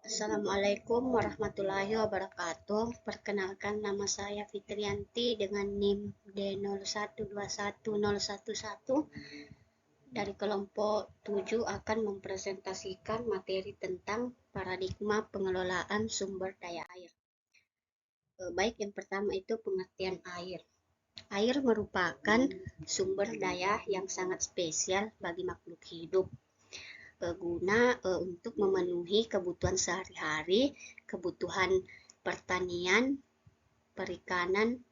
Assalamualaikum warahmatullahi wabarakatuh. Perkenalkan, nama saya Fitrianti dengan NIM D01210111 dari kelompok 7 akan mempresentasikan materi tentang paradigma pengelolaan sumber daya air. Baik, yang pertama itu pengertian air. Air merupakan sumber daya yang sangat spesial bagi makhluk hidup, guna untuk memenuhi kebutuhan sehari-hari, kebutuhan pertanian, perikanan,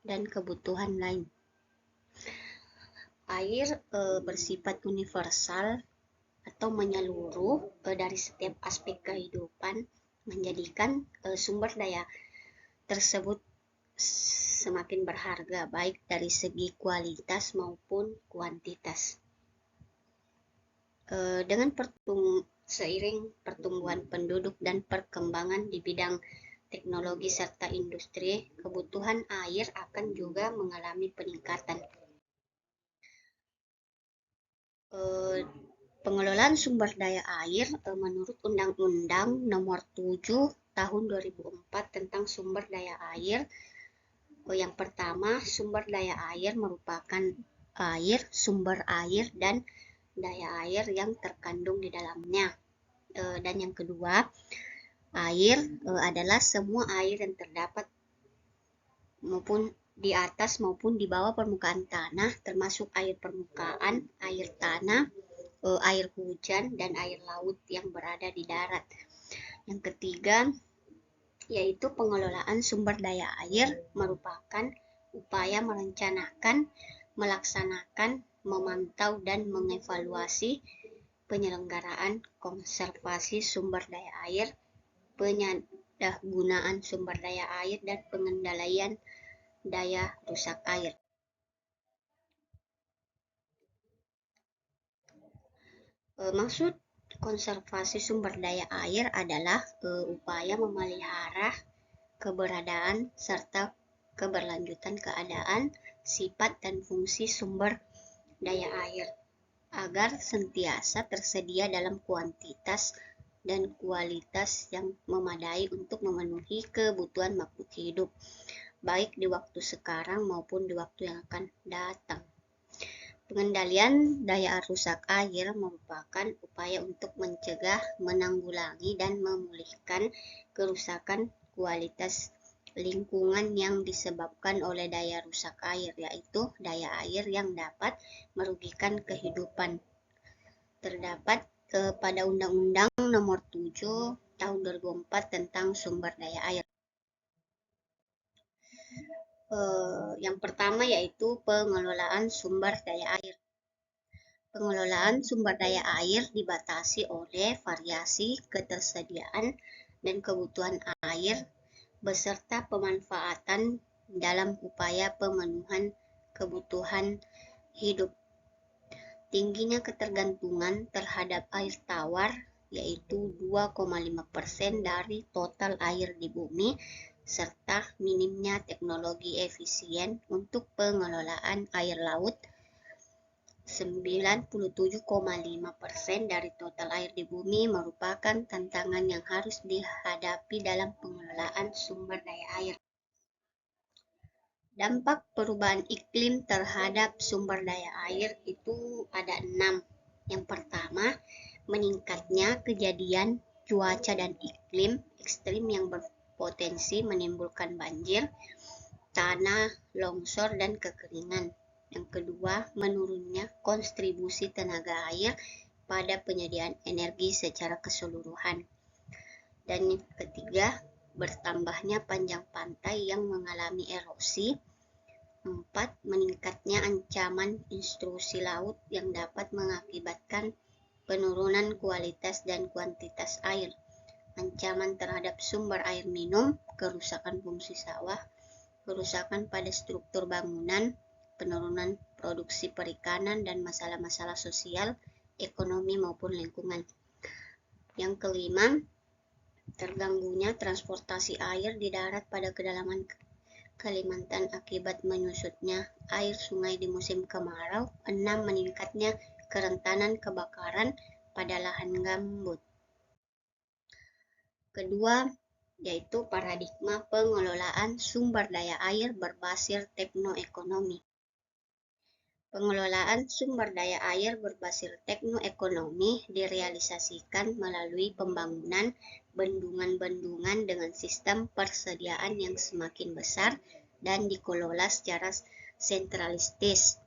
dan kebutuhan lain. Air bersifat universal atau menyeluruh dari setiap aspek kehidupan, menjadikan sumber daya tersebut semakin berharga baik dari segi kualitas maupun kuantitas. Seiring pertumbuhan penduduk dan perkembangan di bidang teknologi serta industri, kebutuhan air akan juga mengalami peningkatan. Pengelolaan sumber daya air menurut Undang-Undang Nomor 7 Tahun 2004 tentang sumber daya air. Yang pertama, sumber daya air merupakan air, sumber air, dan daya air yang terkandung di dalamnya. Dan yang kedua, air adalah semua air yang terdapat maupun di atas maupun di bawah permukaan tanah, termasuk air permukaan, air tanah, air hujan, dan air laut yang berada di darat. Yang ketiga, yaitu pengelolaan sumber daya air merupakan upaya merencanakan, melaksanakan, memantau, dan mengevaluasi penyelenggaraan konservasi sumber daya air, penyalahgunaan sumber daya air, dan pengendalian daya rusak air. Maksud konservasi sumber daya air adalah upaya memelihara keberadaan serta keberlanjutan keadaan, sifat, dan fungsi sumber daya air agar sentiasa tersedia dalam kuantitas dan kualitas yang memadai untuk memenuhi kebutuhan makhluk hidup, baik di waktu sekarang maupun di waktu yang akan datang. Pengendalian daya rusak air merupakan upaya untuk mencegah, menanggulangi, dan memulihkan kerusakan kualitas lingkungan yang disebabkan oleh daya rusak air, yaitu daya air yang dapat merugikan kehidupan. Terdapat pada Undang-Undang Nomor 7 Tahun 2004 tentang sumber daya air. Yang pertama yaitu pengelolaan sumber daya air. Pengelolaan sumber daya air dibatasi oleh variasi ketersediaan dan kebutuhan air beserta pemanfaatan dalam upaya pemenuhan kebutuhan hidup. Tingginya ketergantungan terhadap air tawar, yaitu 2,5% dari total air di bumi, serta minimnya teknologi efisien untuk pengelolaan air laut, 97,5% dari total air di bumi, merupakan tantangan yang harus dihadapi dalam pengelolaan sumber daya air. Dampak perubahan iklim terhadap sumber daya air itu ada 6. Yang pertama, meningkatnya kejadian cuaca dan iklim ekstrim yang berpotensi menimbulkan banjir, tanah longsor, dan kekeringan. Yang kedua, menurunnya kontribusi tenaga air pada penyediaan energi secara keseluruhan. Dan yang ketiga, bertambahnya panjang pantai yang mengalami erosi. 4. Meningkatnya ancaman intrusi laut yang dapat mengakibatkan penurunan kualitas dan kuantitas air, ancaman terhadap sumber air minum, kerusakan fungsi sawah, kerusakan pada struktur bangunan, penurunan produksi perikanan, dan masalah-masalah sosial, ekonomi, maupun lingkungan. Yang kelima, terganggunya transportasi air di darat pada kedalaman Kalimantan akibat menyusutnya air sungai di musim kemarau. 6. Meningkatnya kerentanan kebakaran pada lahan gambut. Kedua, yaitu paradigma pengelolaan sumber daya air berbasis teknoekonomi. Pengelolaan sumber daya air berbasis teknoekonomi direalisasikan melalui pembangunan bendungan-bendungan dengan sistem persediaan yang semakin besar dan dikelola secara sentralistis.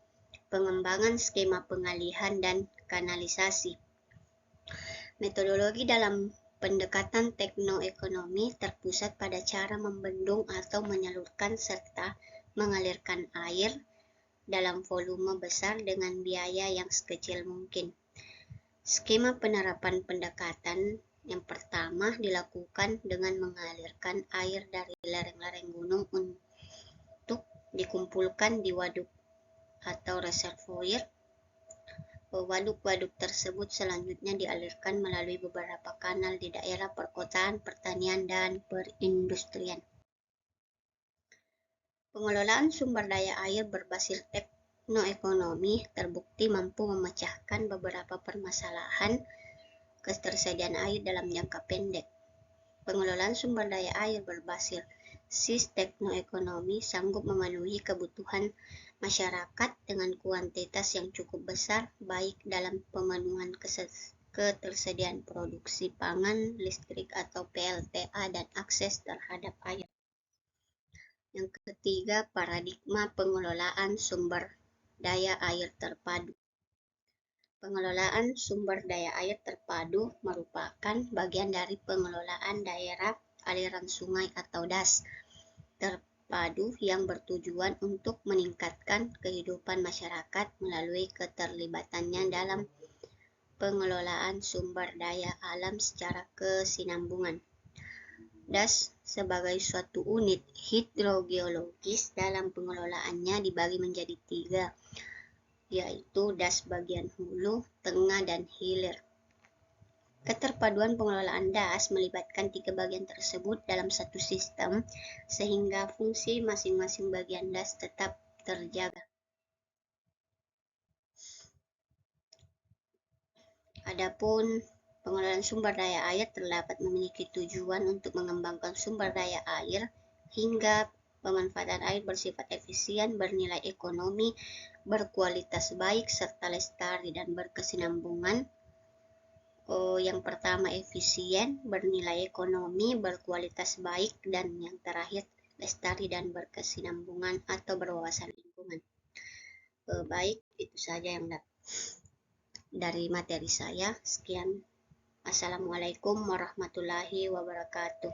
Pengembangan skema pengalihan dan kanalisasi. Metodologi dalam pendekatan teknoekonomi terpusat pada cara membendung atau menyalurkan serta mengalirkan air dalam volume besar dengan biaya yang sekecil mungkin. Skema penerapan pendekatan yang pertama dilakukan dengan mengalirkan air dari lereng-lereng gunung untuk dikumpulkan di waduk atau reservoir. Waduk-waduk tersebut selanjutnya dialirkan melalui beberapa kanal di daerah perkotaan, pertanian, dan perindustrian. Pengelolaan sumber daya air berbasis teknoekonomi terbukti mampu memecahkan beberapa permasalahan ketersediaan air dalam jangka pendek. Pengelolaan sumber daya air berbasis teknoekonomi sanggup memenuhi kebutuhan masyarakat dengan kuantitas yang cukup besar, baik dalam pemenuhan ketersediaan produksi pangan, listrik atau PLTA, dan akses terhadap air. Yang ketiga, paradigma pengelolaan sumber daya air terpadu. Pengelolaan sumber daya air terpadu merupakan bagian dari pengelolaan daerah aliran sungai atau DAS terpadu yang bertujuan untuk meningkatkan kehidupan masyarakat melalui keterlibatannya dalam pengelolaan sumber daya alam secara kesinambungan. DAS sebagai suatu unit hidrogeologis dalam pengelolaannya dibagi menjadi 3, yaitu DAS bagian hulu, tengah, dan hilir. Keterpaduan pengelolaan DAS melibatkan 3 bagian tersebut dalam satu sistem, sehingga fungsi masing-masing bagian DAS tetap terjaga. Adapun pengelolaan sumber daya air terdapat memiliki tujuan untuk mengembangkan sumber daya air hingga pemanfaatan air bersifat efisien, bernilai ekonomi, berkualitas baik, serta lestari dan berkesinambungan. Yang pertama efisien, bernilai ekonomi, berkualitas baik, dan yang terakhir lestari dan berkesinambungan atau berwawasan lingkungan. Baik, itu saja yang dari materi saya. Sekian. Assalamualaikum warahmatullahi wabarakatuh.